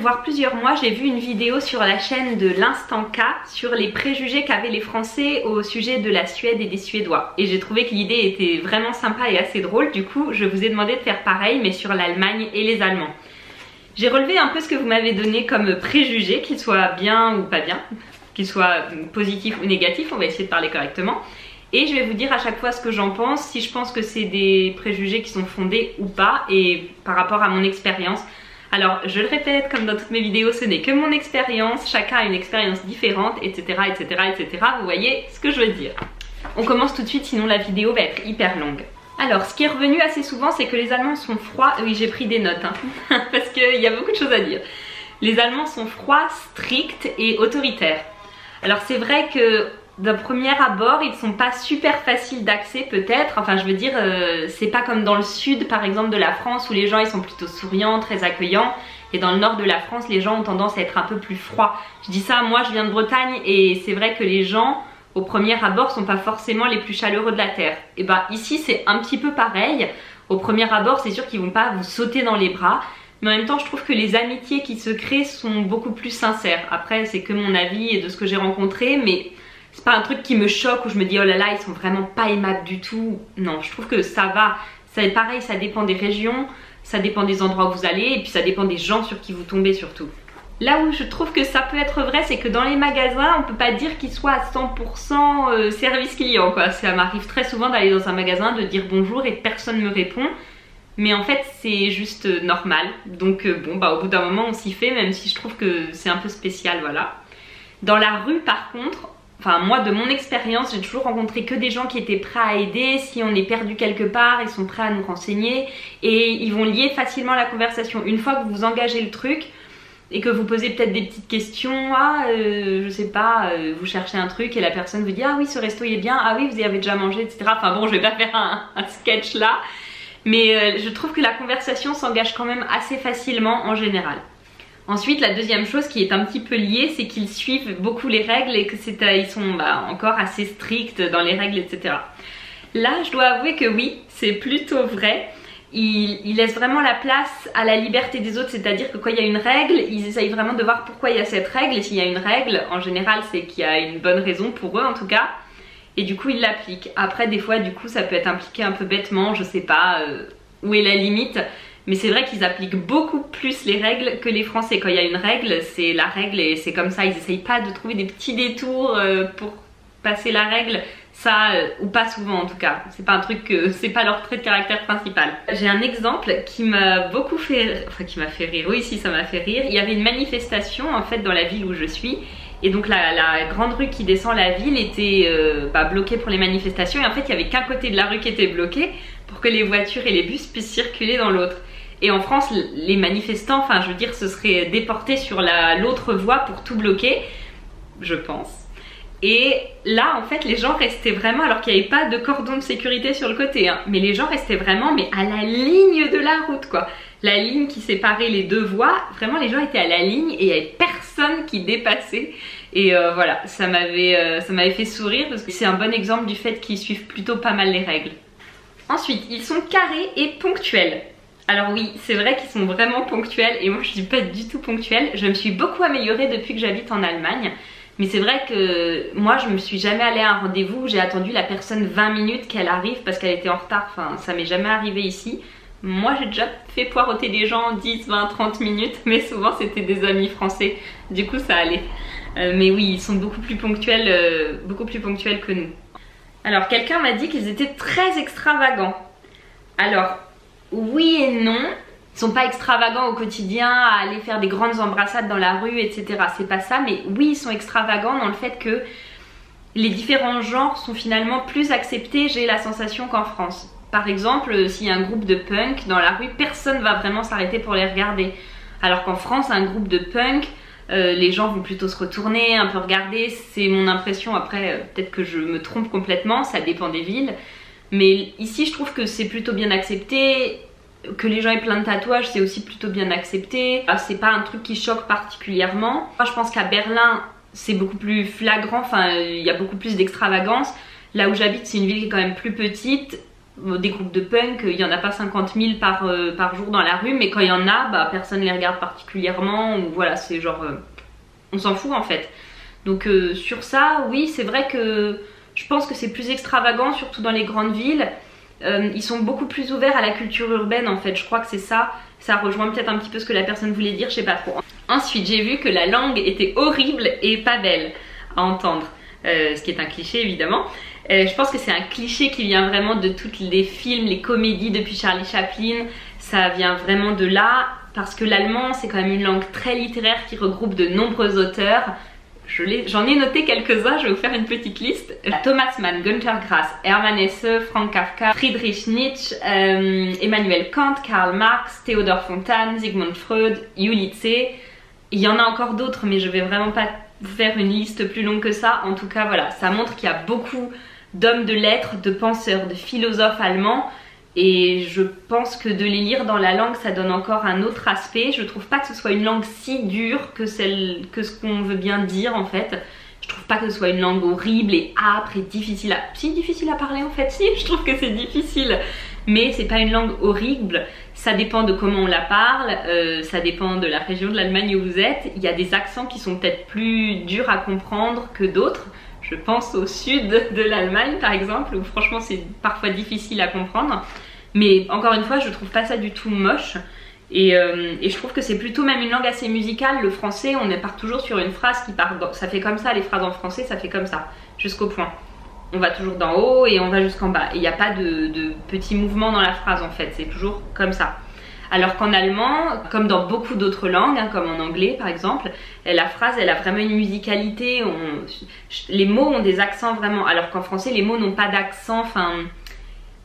voire plusieurs mois, j'ai vu une vidéo sur la chaîne de l'Instant K sur les préjugés qu'avaient les Français au sujet de la Suède et des Suédois. Et j'ai trouvé que l'idée était vraiment sympa et assez drôle, du coup je vous ai demandé de faire pareil mais sur l'Allemagne et les Allemands. J'ai relevé un peu ce que vous m'avez donné comme préjugés, qu'ils soient bien ou pas bien, qu'ils soient positifs ou négatifs, on va essayer de parler correctement. Et je vais vous dire à chaque fois ce que j'en pense, si je pense que c'est des préjugés qui sont fondés ou pas, et par rapport à mon expérience. Alors je le répète, comme dans toutes mes vidéos, ce n'est que mon expérience, chacun a une expérience différente, etc. etc. etc. Vous voyez ce que je veux dire. On commence tout de suite, sinon la vidéo va être hyper longue. Alors ce qui est revenu assez souvent, c'est que les Allemands sont froids. Oui, j'ai pris des notes, hein, parce qu'il y a beaucoup de choses à dire. Les Allemands sont froids, stricts et autoritaires. Alors c'est vrai que d'un premier abord, ils sont pas super faciles d'accès peut-être. Enfin je veux dire, c'est pas comme dans le sud par exemple de la France où les gens ils sont plutôt souriants, très accueillants. Et dans le nord de la France, les gens ont tendance à être un peu plus froids. Je dis ça, moi je viens de Bretagne et c'est vrai que les gens au premier abord sont pas forcément les plus chaleureux de la terre. Et bah ici c'est un petit peu pareil. Au premier abord c'est sûr qu'ils vont pas vous sauter dans les bras. Mais en même temps je trouve que les amitiés qui se créent sont beaucoup plus sincères. Après c'est que mon avis et de ce que j'ai rencontré, mais c'est pas un truc qui me choque où je me dis oh là là ils sont vraiment pas aimables du tout. Non, je trouve que ça va. C'est pareil, ça dépend des régions, ça dépend des endroits où vous allez et puis ça dépend des gens sur qui vous tombez surtout. Là où je trouve que ça peut être vrai, c'est que dans les magasins, on peut pas dire qu'ils soient à 100% service client quoi. Ça m'arrive très souvent d'aller dans un magasin, de dire bonjour et personne me répond. Mais en fait c'est juste normal. Donc bon bah au bout d'un moment on s'y fait, même si je trouve que c'est un peu spécial, voilà. Dans la rue par contre, enfin moi de mon expérience, j'ai toujours rencontré que des gens qui étaient prêts à aider. Si on est perdu quelque part, ils sont prêts à nous renseigner et ils vont lier facilement la conversation. Une fois que vous engagez le truc et que vous posez peut-être des petites questions, je sais pas, vous cherchez un truc et la personne vous dit ah oui ce resto il est bien, ah oui vous y avez déjà mangé, etc. Enfin bon je vais pas faire un sketch là, mais je trouve que la conversation s'engage quand même assez facilement en général. Ensuite, la deuxième chose qui est un petit peu liée, c'est qu'ils suivent beaucoup les règles et qu'ils sont encore assez stricts dans les règles, etc. Là, je dois avouer que oui, c'est plutôt vrai. Ils laissent vraiment la place à la liberté des autres, c'est-à-dire que quand il y a une règle, ils essayent vraiment de voir pourquoi il y a cette règle. Et s'il y a une règle, en général, c'est qu'il y a une bonne raison pour eux en tout cas. Et du coup, ils l'appliquent. Après, des fois, du coup, ça peut être impliqué un peu bêtement, je sais pas où est la limite. Mais c'est vrai qu'ils appliquent beaucoup plus les règles que les Français. Quand il y a une règle, c'est la règle et c'est comme ça. Ils essayent pas de trouver des petits détours pour passer la règle. Ça, ou pas souvent en tout cas. C'est pas un truc que, c'est pas leur trait de caractère principal. J'ai un exemple qui m'a beaucoup fait, enfin qui m'a fait rire. Oui, si ça m'a fait rire. Il y avait une manifestation en fait dans la ville où je suis. Et donc la grande rue qui descend la ville était bloquée pour les manifestations. Et en fait, il y avait qu'un côté de la rue qui était bloqué pour que les voitures et les bus puissent circuler dans l'autre. Et en France, les manifestants, enfin je veux dire, se seraient déportés sur l'autre voie pour tout bloquer, je pense. Et là, en fait, les gens restaient vraiment, alors qu'il n'y avait pas de cordon de sécurité sur le côté, hein, mais les gens restaient vraiment mais à la ligne de la route, quoi. La ligne qui séparait les deux voies, vraiment les gens étaient à la ligne et il n'y avait personne qui dépassait. Et voilà, ça m'avait fait sourire parce que c'est un bon exemple du fait qu'ils suivent plutôt pas mal les règles. Ensuite, ils sont carrés et ponctuels. Alors oui, c'est vrai qu'ils sont vraiment ponctuels et moi je suis pas du tout ponctuelle. Je me suis beaucoup améliorée depuis que j'habite en Allemagne. Mais c'est vrai que moi je me suis jamais allée à un rendez-vous où j'ai attendu la personne 20 minutes qu'elle arrive parce qu'elle était en retard. Enfin ça m'est jamais arrivé ici. Moi j'ai déjà fait poireauter des gens 10, 20, 30 minutes. Mais souvent c'était des amis français. Du coup ça allait. Mais oui, ils sont beaucoup plus ponctuels que nous. Alors quelqu'un m'a dit qu'ils étaient très extravagants. Alors oui et non, ils sont pas extravagants au quotidien à aller faire des grandes embrassades dans la rue, etc. C'est pas ça, mais oui, ils sont extravagants dans le fait que les différents genres sont finalement plus acceptés, j'ai la sensation, qu'en France. Par exemple, s'il y a un groupe de punk dans la rue, personne va vraiment s'arrêter pour les regarder. Alors qu'en France, un groupe de punk, les gens vont plutôt se retourner, un peu regarder, c'est mon impression. Après, peut-être que je me trompe complètement, ça dépend des villes. Mais ici je trouve que c'est plutôt bien accepté, que les gens aient plein de tatouages c'est aussi plutôt bien accepté. C'est pas un truc qui choque particulièrement. Moi je pense qu'à Berlin c'est beaucoup plus flagrant, enfin il y a beaucoup plus d'extravagance. Là où j'habite c'est une ville qui est quand même plus petite. Des groupes de punk, il n'y en a pas 50 000 par jour dans la rue, mais quand il y en a, bah, personne ne les regarde particulièrement, ou voilà, c'est genre... on s'en fout en fait. Donc sur ça, oui, c'est vrai que je pense que c'est plus extravagant, surtout dans les grandes villes. Ils sont beaucoup plus ouverts à la culture urbaine en fait, je crois que c'est ça. Ça rejoint peut-être un petit peu ce que la personne voulait dire, je sais pas trop. Ensuite, j'ai vu que la langue était horrible et pas belle à entendre. Ce qui est un cliché évidemment. Je pense que c'est un cliché qui vient vraiment de tous les films, les comédies depuis Charlie Chaplin. Ça vient vraiment de là, parce que l'allemand c'est quand même une langue très littéraire qui regroupe de nombreux auteurs. J'en ai noté quelques-uns, je vais vous faire une petite liste. Thomas Mann, Günter Grass, Hermann Hesse, Franz Kafka, Friedrich Nietzsche, Emmanuel Kant, Karl Marx, Théodore Fontane, Sigmund Freud, Ulysses. Il y en a encore d'autres, mais je vais vraiment pas vous faire une liste plus longue que ça. En tout cas, voilà, ça montre qu'il y a beaucoup d'hommes de lettres, de penseurs, de philosophes allemands. Et je pense que de les lire dans la langue, ça donne encore un autre aspect. Je trouve pas que ce soit une langue si dure que ce qu'on veut bien dire en fait. Je trouve pas que ce soit une langue horrible et âpre et difficile à... Si, difficile à parler en fait, si, je trouve que c'est difficile. Mais c'est pas une langue horrible, ça dépend de comment on la parle, ça dépend de la région de l'Allemagne où vous êtes. Il y a des accents qui sont peut-être plus durs à comprendre que d'autres. Je pense au sud de l'Allemagne par exemple, où franchement c'est parfois difficile à comprendre. Mais encore une fois, je trouve pas ça du tout moche. Et je trouve que c'est plutôt même une langue assez musicale. Le français, on part toujours sur une phrase qui part... Ça fait comme ça, les phrases en français, ça fait comme ça, jusqu'au point. On va toujours d'en haut et on va jusqu'en bas. Et il n'y a pas de petits mouvements dans la phrase en fait, c'est toujours comme ça. Alors qu'en allemand, comme dans beaucoup d'autres langues, hein, comme en anglais par exemple, la phrase elle a vraiment une musicalité, les mots ont des accents vraiment, alors qu'en français les mots n'ont pas d'accent, enfin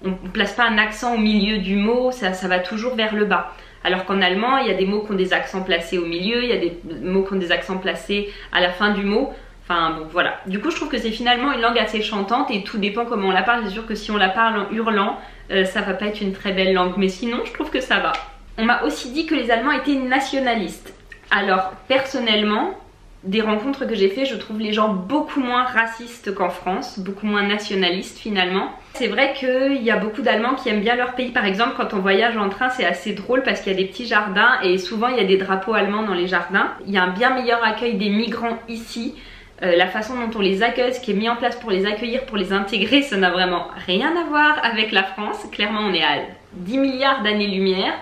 on ne place pas un accent au milieu du mot, ça va toujours vers le bas. Alors qu'en allemand, il y a des mots qui ont des accents placés au milieu, il y a des mots qui ont des accents placés à la fin du mot. Enfin bon voilà, du coup je trouve que c'est finalement une langue assez chantante et tout dépend comment on la parle. C'est sûr que si on la parle en hurlant, ça va pas être une très belle langue, mais sinon je trouve que ça va. On m'a aussi dit que les Allemands étaient nationalistes. Alors personnellement, des rencontres que j'ai fait, je trouve les gens beaucoup moins racistes qu'en France, beaucoup moins nationalistes finalement. C'est vrai qu'il y a beaucoup d'Allemands qui aiment bien leur pays. Par exemple, quand on voyage en train, c'est assez drôle parce qu'il y a des petits jardins et souvent il y a des drapeaux allemands dans les jardins. Il y a un bien meilleur accueil des migrants ici. La façon dont on les accueille, ce qui est mis en place pour les accueillir, pour les intégrer, ça n'a vraiment rien à voir avec la France. Clairement, on est à 10 milliards d'années-lumière.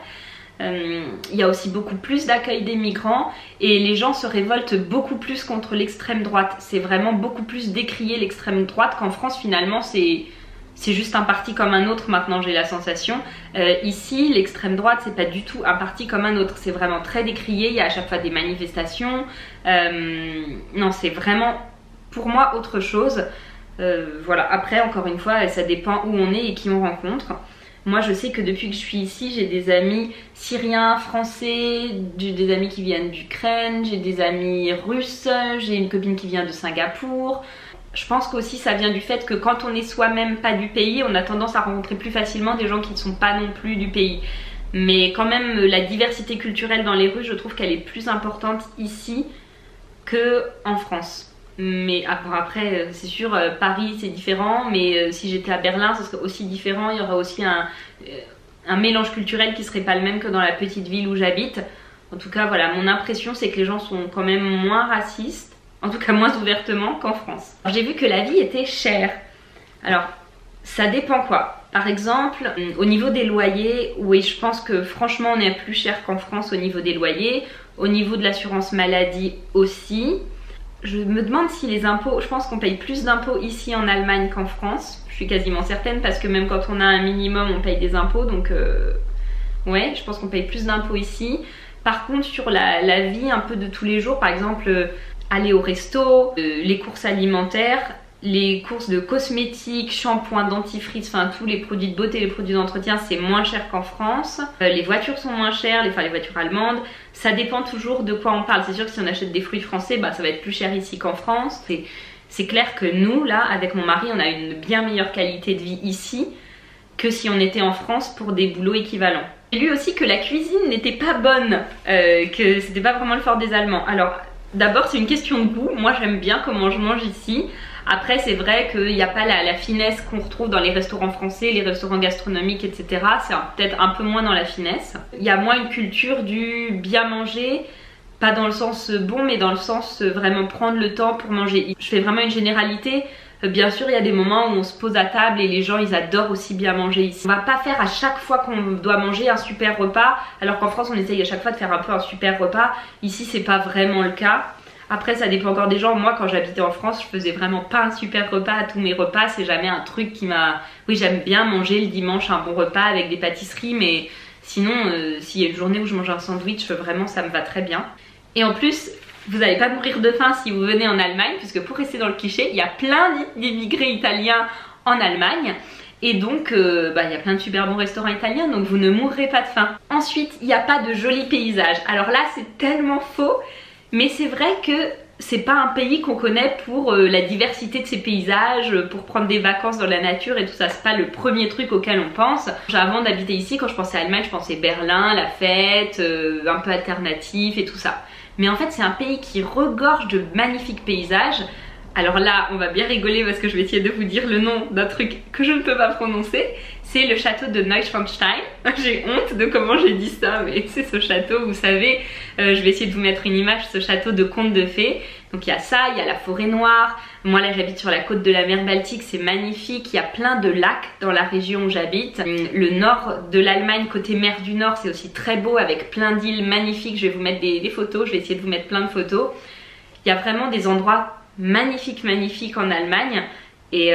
Il y a aussi beaucoup plus d'accueil des migrants et les gens se révoltent beaucoup plus contre l'extrême droite. C'est vraiment beaucoup plus décrié l'extrême droite qu'en France finalement c'est juste un parti comme un autre maintenant, j'ai la sensation. Ici l'extrême droite c'est pas du tout un parti comme un autre, c'est vraiment très décrié, il y a à chaque fois des manifestations. Non, c'est vraiment pour moi autre chose. Voilà, après encore une fois ça dépend où on est et qui on rencontre. Moi je sais que depuis que je suis ici, j'ai des amis syriens, français, des amis qui viennent d'Ukraine, j'ai des amis russes, j'ai une copine qui vient de Singapour. Je pense qu'aussi ça vient du fait que quand on est soi-même pas du pays, on a tendance à rencontrer plus facilement des gens qui ne sont pas non plus du pays. Mais quand même la diversité culturelle dans les rues, je trouve qu'elle est plus importante ici qu'en France. Mais après c'est sûr, Paris c'est différent, mais si j'étais à Berlin ce serait aussi différent, il y aurait aussi un mélange culturel qui serait pas le même que dans la petite ville où j'habite. En tout cas voilà, mon impression c'est que les gens sont quand même moins racistes, en tout cas moins ouvertement qu'en France. J'ai vu que la vie était chère. Alors ça dépend quoi. Par exemple, au niveau des loyers, oui je pense que franchement on est plus cher qu'en France au niveau des loyers. Au niveau de l'assurance maladie aussi. Je me demande si les impôts, je pense qu'on paye plus d'impôts ici en Allemagne qu'en France. Je suis quasiment certaine parce que même quand on a un minimum on paye des impôts, donc ouais je pense qu'on paye plus d'impôts ici. Par contre sur la vie un peu de tous les jours, par exemple aller au resto, les courses alimentaires, les courses de cosmétiques, shampoing, dentifrice, enfin tous les produits de beauté, les produits d'entretien c'est moins cher qu'en France. Les voitures sont moins chères, enfin les voitures allemandes. Ça dépend toujours de quoi on parle. C'est sûr que si on achète des fruits français, bah, ça va être plus cher ici qu'en France. C'est clair que nous là avec mon mari on a une bien meilleure qualité de vie ici que si on était en France pour des boulots équivalents. J'ai lu aussi que la cuisine n'était pas bonne, que c'était pas vraiment le fort des Allemands. Alors d'abord c'est une question de goût, moi j'aime bien comment je mange ici. Après c'est vrai qu'il n'y a pas la finesse qu'on retrouve dans les restaurants français, les restaurants gastronomiques, etc. C'est peut-être un peu moins dans la finesse. Il y a moins une culture du bien manger, pas dans le sens bon, mais dans le sens vraiment prendre le temps pour manger. Je fais vraiment une généralité. Bien sûr, il y a des moments où on se pose à table et les gens ils adorent aussi bien manger ici. On va pas faire à chaque fois qu'on doit manger un super repas, alors qu'en France on essaye à chaque fois de faire un peu un super repas. Ici c'est pas vraiment le cas. Après ça dépend encore des gens. Moi quand j'habitais en France je faisais vraiment pas un super repas à tous mes repas. C'est jamais un truc qui m'a... Oui, j'aime bien manger le dimanche un bon repas avec des pâtisseries, mais sinon s'il y a une journée où je mange un sandwich, vraiment ça me va très bien. Et en plus, vous n'allez pas mourir de faim si vous venez en Allemagne, puisque pour rester dans le cliché, il y a plein d'immigrés italiens en Allemagne. Et donc, il y a plein de super bons restaurants italiens, donc vous ne mourrez pas de faim. Ensuite, il n'y a pas de jolis paysages. Alors là, c'est tellement faux, mais c'est vrai que c'est pas un pays qu'on connaît pour la diversité de ses paysages, pour prendre des vacances dans la nature et tout ça. C'est pas le premier truc auquel on pense. Avant d'habiter ici, quand je pensais à Allemagne, je pensais Berlin, la fête, un peu alternatif et tout ça. Mais en fait c'est un pays qui regorge de magnifiques paysages. Alors là on va bien rigoler parce que je vais essayer de vous dire le nom d'un truc que je ne peux pas prononcer. C'est le château de Neuschwanstein. J'ai honte de comment j'ai dit ça, mais c'est ce château, vous savez, je vais essayer de vous mettre une image, ce château de conte de fées. Donc il y a ça, il y a la forêt noire. Moi là j'habite sur la côte de la mer Baltique, c'est magnifique. Il y a plein de lacs dans la région où j'habite. Le nord de l'Allemagne, côté mer du Nord, c'est aussi très beau avec plein d'îles magnifiques. Je vais vous mettre des photos, je vais essayer de vous mettre plein de photos. Il y a vraiment des endroits magnifiques en Allemagne. Et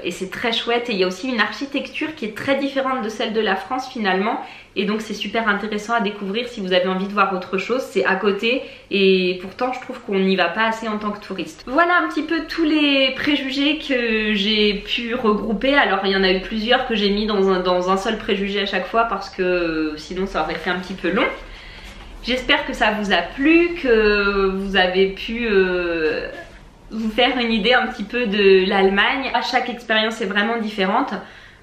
c'est très chouette, et il y a aussi une architecture qui est très différente de celle de la France finalement, et donc c'est super intéressant à découvrir si vous avez envie de voir autre chose. C'est à côté et pourtant je trouve qu'on n'y va pas assez en tant que touriste. Voilà un petit peu tous les préjugés que j'ai pu regrouper. Alors il y en a eu plusieurs que j'ai mis dans un seul préjugé à chaque fois parce que sinon ça aurait fait un petit peu long. J'espère que ça vous a plu, que vous avez pu vous faire une idée un petit peu de l'Allemagne. À chaque expérience est vraiment différente.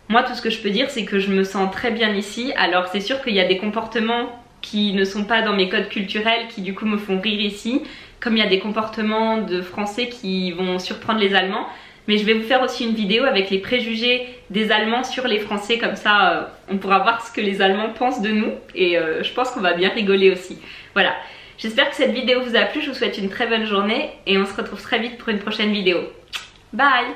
Moi tout ce que je peux dire c'est que je me sens très bien ici. Alors c'est sûr qu'il y a des comportements qui ne sont pas dans mes codes culturels qui du coup me font rire ici, comme il y a des comportements de Français qui vont surprendre les Allemands. Mais je vais vous faire aussi une vidéo avec les préjugés des Allemands sur les Français, comme ça on pourra voir ce que les Allemands pensent de nous, et je pense qu'on va bien rigoler aussi. Voilà. J'espère que cette vidéo vous a plu, je vous souhaite une très bonne journée et on se retrouve très vite pour une prochaine vidéo. Bye!